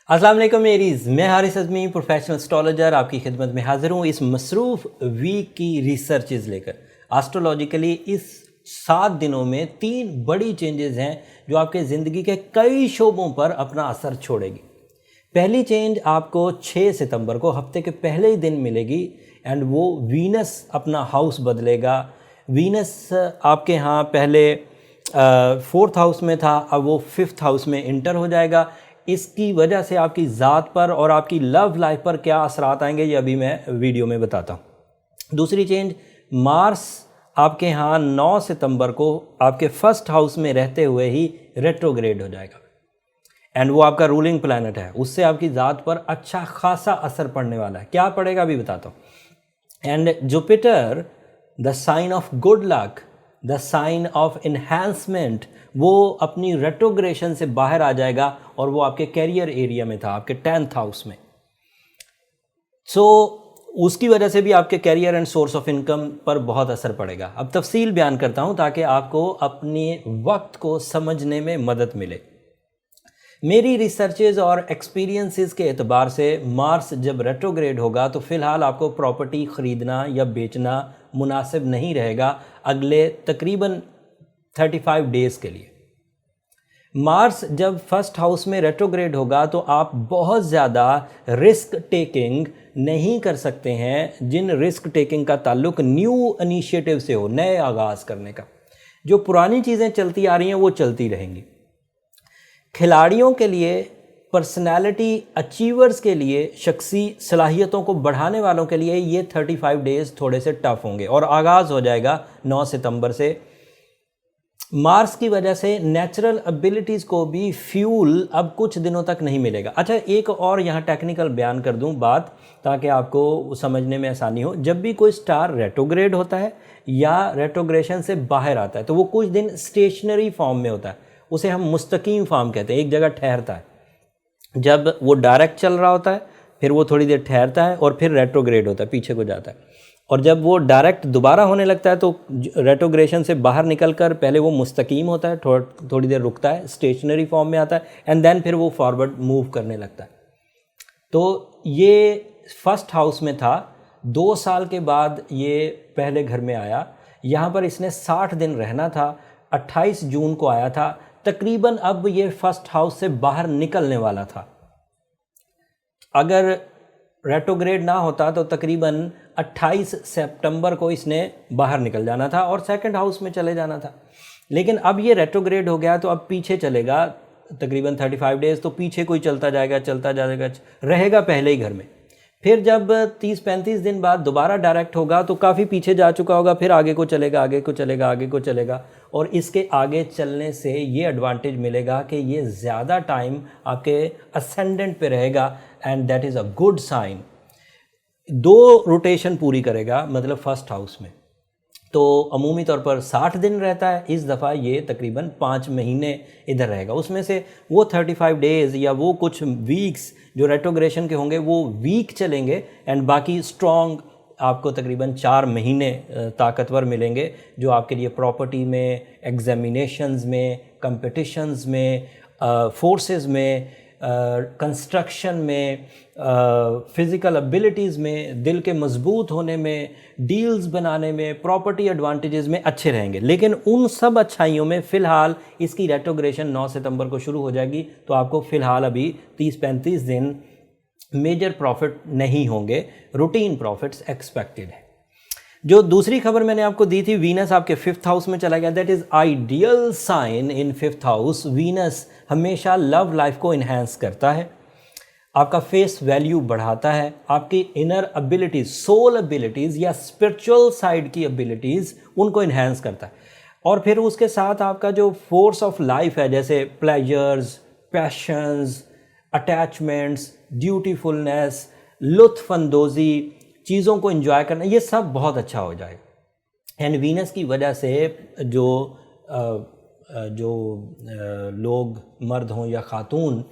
अस्सलाम वालेकुम मेरीज़, मैं हारिस अज़मी प्रोफेशनल एस्ट्रोलॉजर आपकी खिदमत में हाज़िर हूँ इस मसरूफ़ वीक की रिसर्चेज़ लेकर। एस्ट्रोलॉजिकली इस 7 दिनों में 3 बड़ी चेंजेस हैं जो आपके ज़िंदगी के कई शोबों पर अपना असर छोड़ेगी। पहली चेंज आपको 6 सितंबर को हफ्ते के पहले ही दिन मिलेगी एंड वो वीनस अपना हाउस बदलेगा। वीनस आपके यहाँ पहले 4th हाउस में था, अब वो 5th हाउस में इंटर हो जाएगा। इसकी वजह से आपकी ज़ात पर और आपकी लव लाइफ पर क्या असरात आएंगे ये अभी मैं वीडियो में बताता हूँ। दूसरी चेंज, मार्स आपके यहाँ 9 सितंबर को आपके 1st हाउस में रहते हुए ही रेट्रोग्रेड हो जाएगा एंड वो आपका रूलिंग प्लैनेट है, उससे आपकी ज़ात पर अच्छा खासा असर पड़ने वाला है। क्या पड़ेगा अभी बताता हूँ। And Jupiter, the sign of good luck, the sign of enhancement, वो अपनी रेट्रोग्रेशन से बाहर आ जाएगा और वो आपके कैरियर एरिया में था, आपके 10th हाउस में। उसकी वजह से भी आपके career and source of income पर बहुत असर पड़ेगा। अब तफसील बयान करता हूँ ताकि आपको अपने वक्त को समझने में मदद मिले। मेरी रिसर्चेज और एक्सपीरियंसेस के एतबार से मार्स जब रेट्रोग्रेड होगा तो फ़िलहाल आपको प्रॉपर्टी ख़रीदना या बेचना मुनासिब नहीं रहेगा अगले तकरीबन 35 डेज़ के लिए। मार्स जब 1st हाउस में रेट्रोग्रेड होगा तो आप बहुत ज़्यादा रिस्क टेकिंग नहीं कर सकते हैं, जिन रिस्क टेकिंग का ताल्लुक न्यू इनिशिएटिव से हो, नए आगाज़ करने का। जो पुरानी चीज़ें चलती आ रही हैं वो चलती रहेंगी। खिलाड़ियों के लिए, पर्सनैलिटी अचीवर्स के लिए, शख्सी सलाहियतों को बढ़ाने वालों के लिए ये 35 डेज़ थोड़े से टफ होंगे और आगाज़ हो जाएगा 9 सितंबर से। मार्स की वजह से नेचुरल एबिलिटीज़ को भी फ्यूल अब कुछ दिनों तक नहीं मिलेगा। अच्छा, एक और यहाँ टेक्निकल बयान कर दूँ बात ताकि आपको समझने में आसानी हो। जब भी कोई स्टार रेट्रोग्रेड होता है या रेट्रोग्रेशन से बाहर आता है तो वो कुछ दिन स्टेशनरी फॉर्म में होता है, उसे हम मुस्तकीम फॉर्म कहते हैं, एक जगह ठहरता है। जब वो डायरेक्ट चल रहा होता है फिर वो थोड़ी देर ठहरता है और फिर रेट्रोग्रेड होता है, पीछे को जाता है। और जब वो डायरेक्ट दोबारा होने लगता है तो रेट्रोग्रेशन से बाहर निकलकर पहले वो मुस्तकीम होता है, थोड़ी देर रुकता है, स्टेशनरी फॉर्म में आता है एंड देन फिर वो फॉरवर्ड मूव करने लगता है। तो ये 1st हाउस में था, 2 साल के बाद ये पहले घर में आया। यहाँ पर इसने 60 दिन रहना था, 28 जून को आया था। तकरीबन अब ये 1st हाउस से बाहर निकलने वाला था। अगर रेट्रोग्रेड ना होता तो तकरीबन 28 सितंबर को इसने बाहर निकल जाना था और 2nd हाउस में चले जाना था। लेकिन अब ये रेट्रोग्रेड हो गया तो अब पीछे चलेगा तकरीबन 35 डेज़, तो पीछे कोई चलता जाएगा, रहेगा पहले ही घर में। फिर जब 30-35 दिन बाद दोबारा डायरेक्ट होगा तो काफ़ी पीछे जा चुका होगा, फिर आगे को चलेगा और इसके आगे चलने से ये एडवांटेज मिलेगा कि ये ज़्यादा टाइम आपके असेंडेंट पे रहेगा and that is a good sign. 2 rotation पूरी करेगा, मतलब 1st हाउस में तो अमूमी तौर पर 60 दिन रहता है, इस दफ़ा ये तकरीबन 5 महीने इधर रहेगा। उसमें से वो 35 डेज़ या वो कुछ वीक्स जो रेट्रोग्रेशन के होंगे वो वीक चलेंगे एंड बाकी स्ट्रॉन्ग आपको तकरीबन 4 महीने ताकतवर मिलेंगे, जो आपके लिए प्रॉपर्टी में, एग्जामिनेशंस में, कंपटीशंस में, फोर्सेस में, कंस्ट्रक्शन में, फ़िज़िकल एबिलिटीज़ में, दिल के मजबूत होने में, डील्स बनाने में, प्रॉपर्टी एडवांटेजेस में अच्छे रहेंगे। लेकिन उन सब अच्छाइयों में फ़िलहाल इसकी रेट्रोग्रेशन 9 सितंबर को शुरू हो जाएगी तो आपको फ़िलहाल अभी 30-35 दिन मेजर प्रॉफिट नहीं होंगे, रूटीन प्रॉफिट्स एक्सपेक्टेड है। जो दूसरी खबर मैंने आपको दी थी, वीनस आपके 5th हाउस में चला गया, that is ideal sign in 5th house. Venus हमेशा लव लाइफ को इन्हेंस करता है, आपका फेस वैल्यू बढ़ाता है, आपकी इनर एबिलिटीज़, सोल एबिलिटीज़ या स्पिरिचुअल साइड की एबिलिटीज़ उनको इन्हेंस करता है। और फिर उसके साथ आपका जो फोर्स ऑफ लाइफ है, जैसे प्लेजर्स, पैशंस, अटैचमेंट्स, ड्यूटीफुलनेस, लुत्फ़अंदोज़ी, चीज़ों को एंजॉय करना, ये सब बहुत अच्छा हो जाएगा। एंड वीनस की वजह से जो लोग, मर्द हों या ख़ातून,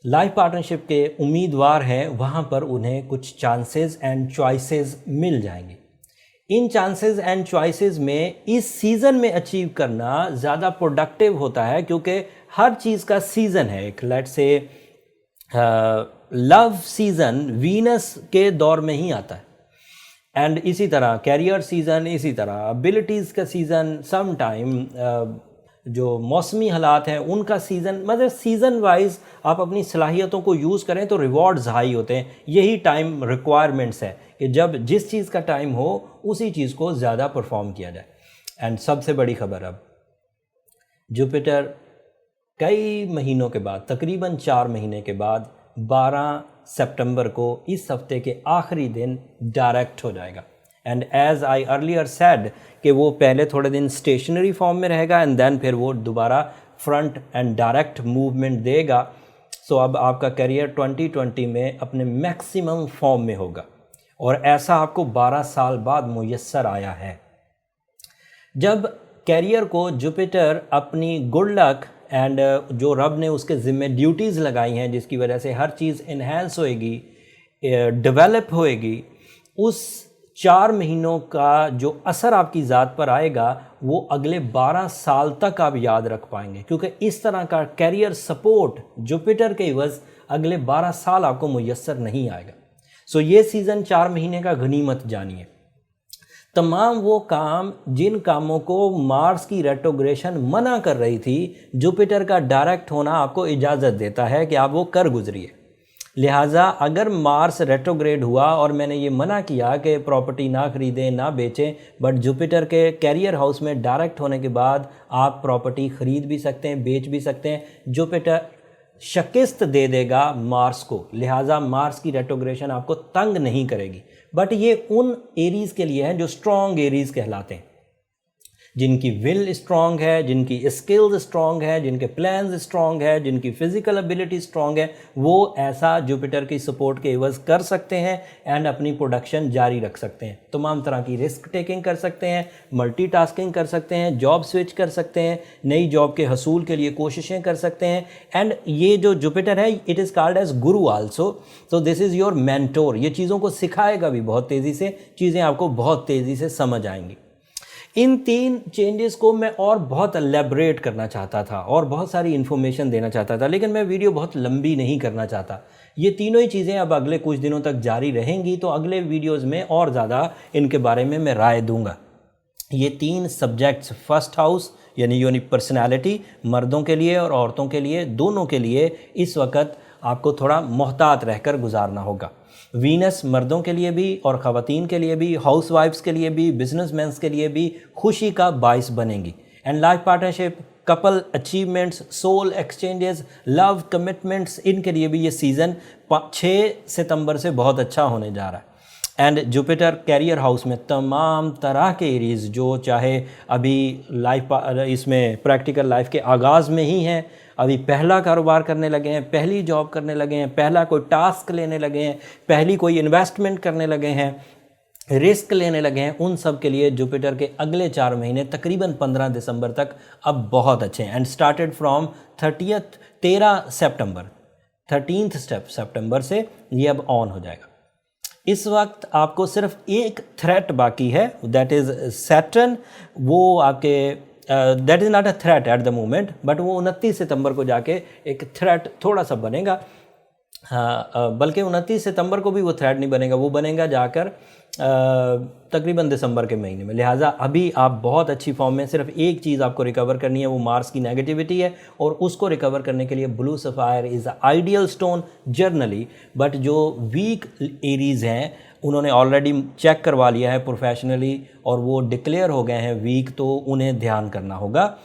लाइफ पार्टनरशिप के उम्मीदवार हैं, वहाँ पर उन्हें कुछ चांसेस एंड चॉइसेस मिल जाएंगे। इन चांसेस एंड चॉइसेस में इस सीज़न में अचीव करना ज़्यादा प्रोडक्टिव होता है, क्योंकि हर चीज़ का सीज़न है। एक let's say love season Venus के दौर में ही आता है, एंड इसी तरह कैरियर सीज़न, इसी तरह एबिलिटीज़ का सीज़न, सम टाइम जो मौसमी हालात हैं उनका सीज़न, मतलब सीज़न वाइज आप अपनी सलाहियतों को यूज़ करें तो रिवॉर्ड्स हाई होते हैं। यही टाइम रिक्वायरमेंट्स है कि जब जिस चीज़ का टाइम हो उसी चीज़ को ज़्यादा परफॉर्म किया जाए। एंड सबसे बड़ी खबर, अब जुपिटर कई महीनों के बाद, तकरीबन 4 महीने के बाद 12 सितंबर को, इस हफ्ते के आखिरी दिन डायरेक्ट हो जाएगा। And as I earlier said कि वो पहले थोड़े दिन स्टेशनरी फॉर्म में रहेगा एंड देन फिर वो दोबारा फ्रंट एंड डायरेक्ट मूवमेंट देगा। सो अब आपका करियर 2020 में अपने मैक्सिमम फॉर्म में होगा, और ऐसा आपको 12 साल बाद मुयस्सर आया है। जब कैरियर को जुपिटर अपनी गुड लक एंड जो रब ने उसके ज़िम्मे ड्यूटीज़ लगाई हैं, जिसकी वजह से हर चीज़ इन्हेंस होएगी, डेवलप होएगी, उस 4 महीनों का जो असर आपकी ज़ात पर आएगा वो अगले 12 साल तक आप याद रख पाएंगे, क्योंकि इस तरह का कैरियर सपोर्ट जुपिटर के इवज़ अगले 12 साल आपको मुयस्सर नहीं आएगा। सो ये सीज़न 4 महीने का गनीमत जानिए। तमाम वो काम जिन कामों को मार्स की रेट्रोग्रेशन मना कर रही थी, जुपिटर का डायरेक्ट होना आपको इजाज़त देता है कि आप वो कर गुजरिए। लिहाजा अगर मार्स रेट्रोग्रेड हुआ और मैंने ये मना किया कि प्रॉपर्टी ना ख़रीदें ना बेचें, बट जुपिटर के कैरियर हाउस में डायरेक्ट होने के बाद आप प्रॉपर्टी ख़रीद भी सकते हैं, बेच भी सकते हैं। जुपिटर शिकस्त दे देगा मार्स को, लिहाजा मार्स की रेट्रोग्रेशन आपको तंग नहीं करेगी। बट ये उन एरीज़ के लिए है जो स्ट्रॉन्ग एरीज़ कहलाते हैं, जिनकी विल स्ट्रॉन्ग है, जिनकी स्किल्स स्ट्रॉन्ग है, जिनके प्लान्स स्ट्रॉन्ग है, जिनकी फिजिकल एबिलिटी स्ट्रॉन्ग है, वो ऐसा जुपिटर की सपोर्ट के एवज़ कर सकते हैं एंड अपनी प्रोडक्शन जारी रख सकते हैं। तमाम तरह की रिस्क टेकिंग कर सकते हैं, मल्टीटास्किंग कर सकते हैं, जॉब स्विच कर सकते हैं, नई जॉब के हसूल के लिए कोशिशें कर सकते हैं। एंड ये जो जुपिटर है, it is called as Guru also, तो दिस इज़ योर मेंटोर। ये चीज़ों को सिखाएगा भी बहुत तेज़ी से, चीज़ें आपको बहुत तेज़ी से समझ आएंगी। इन 3 चेंजेस को मैं और बहुत एलेबरेट करना चाहता था और बहुत सारी इन्फॉर्मेशन देना चाहता था, लेकिन मैं वीडियो बहुत लंबी नहीं करना चाहता। ये तीनों ही चीज़ें अब अगले कुछ दिनों तक जारी रहेंगी, तो अगले वीडियोस में और ज़्यादा इनके बारे में मैं राय दूंगा। ये 3 सब्जेक्ट्स, फर्स्ट हाउस यानी यूनिक पर्सनैलिटी, मर्दों के लिए और औरतों के लिए, दोनों के लिए इस वक्त आपको थोड़ा मोहतात रहकर गुजारना होगा। वीनस मर्दों के लिए भी और ख़वातीन के लिए भी, हाउस वाइफ्स के लिए भी, बिजनेसमैन्स के लिए भी खुशी का बाइस बनेंगी। And life partnership, couple achievements, soul exchanges, love commitments, इनके लिए भी ये सीज़न 6 सितंबर से बहुत अच्छा होने जा रहा है। एंड जुपिटर कैरियर हाउस में तमाम तरह के एरीज़ जो चाहे अभी लाइफ इसमें प्रैक्टिकल लाइफ के आगाज़ में ही हैं, अभी पहला कारोबार करने लगे हैं, पहली जॉब करने लगे हैं, पहला कोई टास्क लेने लगे हैं, पहली कोई इन्वेस्टमेंट करने लगे हैं, रिस्क लेने लगे हैं, उन सब के लिए जुपिटर के अगले 4 महीने तकरीबन 15 दिसंबर तक अब बहुत अच्छे हैं। एंड स्टार्टेड फ्रॉम 13 सितंबर, 13 सितंबर से ये अब ऑन हो जाएगा। इस वक्त आपको सिर्फ एक थ्रेट बाकी है, दैट इज़ सैटर्न। वो आपके that is not a threat at the moment, but वो 29 सितंबर को जाके एक थ्रेट थोड़ा सा बनेगा। हाँ, बल्कि 29 सितंबर को भी वो थ्रेट नहीं बनेगा, वो बनेगा जाकर तकरीबन दिसंबर के महीने में। लिहाजा अभी आप बहुत अच्छी फॉर्म में, सिर्फ एक चीज़ आपको रिकवर करनी है, वो मार्स की नेगेटिविटी है, और उसको रिकवर करने के लिए blue sapphire is ideal stone generally. But जो वीक एरीज़ हैं उन्होंने ऑलरेडी चेक करवा लिया है प्रोफेशनली और वो डिक्लेयर हो गए हैं वीक, तो उन्हें ध्यान करना होगा।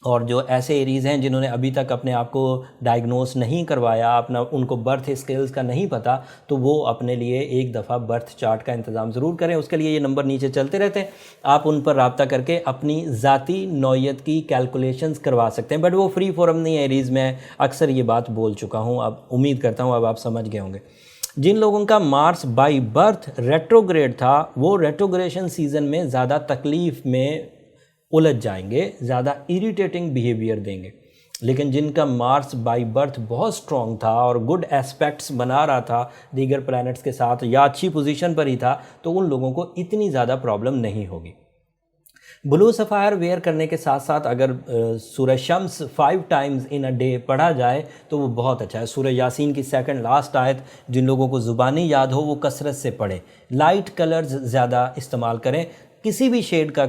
और जो ऐसे एरीज़ हैं जिन्होंने अभी तक अपने आप को डायग्नोस नहीं करवाया, अपना उनको बर्थ स्किल्स का नहीं पता, तो वो अपने लिए एक दफ़ा बर्थ चार्ट का इंतज़ाम ज़रूर करें। उसके लिए ये नंबर नीचे चलते रहते हैं, आप उन पर रब्ता करके अपनी ज़ाती नौयत की कैलकुलेशंस करवा सकते हैं। बट वो फ्री फोरम नहीं है एरीज़ में, अक्सर ये बात बोल चुका हूँ, अब उम्मीद करता हूँ अब आप समझ गए होंगे। जिन लोगों का मार्स बाई बर्थ रेट्रोग्रेड था, वो रेट्रोग्रेशन सीज़न में ज़्यादा तकलीफ़ में उलझ जाएंगे, ज़्यादा इरिटेटिंग बिहेवियर देंगे। लेकिन जिनका मार्स बाई बर्थ बहुत स्ट्रॉन्ग था और गुड एस्पेक्ट्स बना रहा था दीगर प्लैनेट्स के साथ, या अच्छी पोजीशन पर ही था, तो उन लोगों को इतनी ज़्यादा प्रॉब्लम नहीं होगी। ब्लू सफ़ायर वेयर करने के साथ साथ अगर सूरह Shams 5 times in a day पढ़ा जाए तो वो बहुत अच्छा है। सूरह यासीन की सेकंड लास्ट आयत जिन लोगों को ज़ुबानी याद हो वो कसरत से पढ़ें। लाइट कलर्स ज़्यादा इस्तेमाल करें, किसी भी शेड का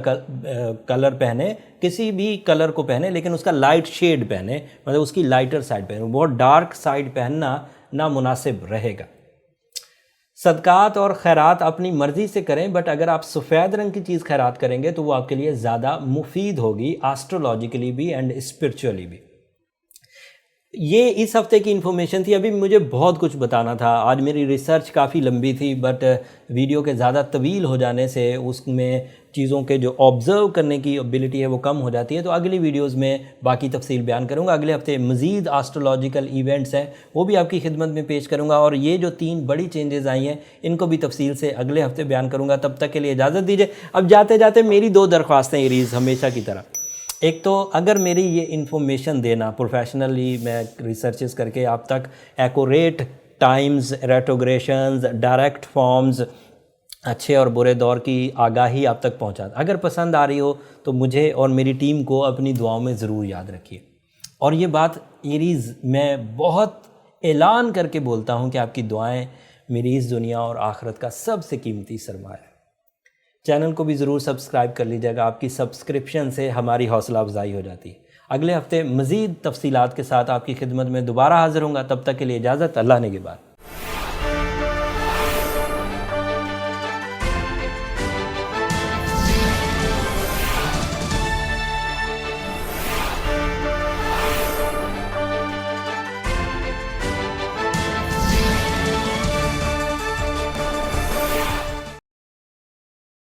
कलर पहने, किसी भी कलर को पहने लेकिन उसका लाइट शेड पहने, मतलब उसकी लाइटर साइड पहने। बहुत डार्क साइड पहनना नामुनासिब रहेगा। सदक़ात और खैरात अपनी मर्ज़ी से करें, बट अगर आप सफ़ेद रंग की चीज़ खैरात करेंगे तो वो आपके लिए ज़्यादा मुफीद होगी, एस्ट्रोलॉजिकली भी एंड स्पिरिचुअली भी। ये इस हफ्ते की इन्फॉर्मेशन थी। अभी मुझे बहुत कुछ बताना था, आज मेरी रिसर्च काफ़ी लंबी थी, बट वीडियो के ज़्यादा तवील हो जाने से उसमें चीज़ों के जो ऑब्ज़र्व करने की एबिलिटी है वो कम हो जाती है। तो अगली वीडियोस में बाकी तफसील बयान करूँगा। अगले हफ्ते मज़ीद एस्ट्रोलॉजिकल इवेंट्स हैं वो भी आपकी खिदमत में पेश करूँगा, और ये जो 3 बड़ी चेंजेस आई हैं इनको भी तफसील से अगले हफ्ते बयान करूँगा। तब तक के लिए इजाज़त दीजिए। अब जाते जाते मेरी 2 दरख्वास्तें एरीज़ हमेशा की तरह। एक तो अगर मेरी ये इन्फॉर्मेशन देना प्रोफेशनली मैं रिसर्चेस करके आप तक एक्यूरेट टाइम्स, रेट्रोग्रेशंस, डायरेक्ट फॉर्म्स, अच्छे और बुरे दौर की आगाही आप तक पहुंचा, अगर पसंद आ रही हो तो मुझे और मेरी टीम को अपनी दुआओं में ज़रूर याद रखिए। और ये बात एरीज़ मैं बहुत ऐलान करके बोलता हूँ कि आपकी दुआएं मेरी इस दुनिया और आखिरत का सबसे कीमती सरमाया है। चैनल को भी ज़रूर सब्सक्राइब कर लीजिएगा, आपकी सब्सक्रिप्शन से हमारी हौसला अफजाई हो जाती है। अगले हफ्ते मज़ीद तफसीलात के साथ आपकी खिदमत में दोबारा हाज़िर होऊंगा। तब तक के लिए इजाज़त, अल्लाह ने के बाद।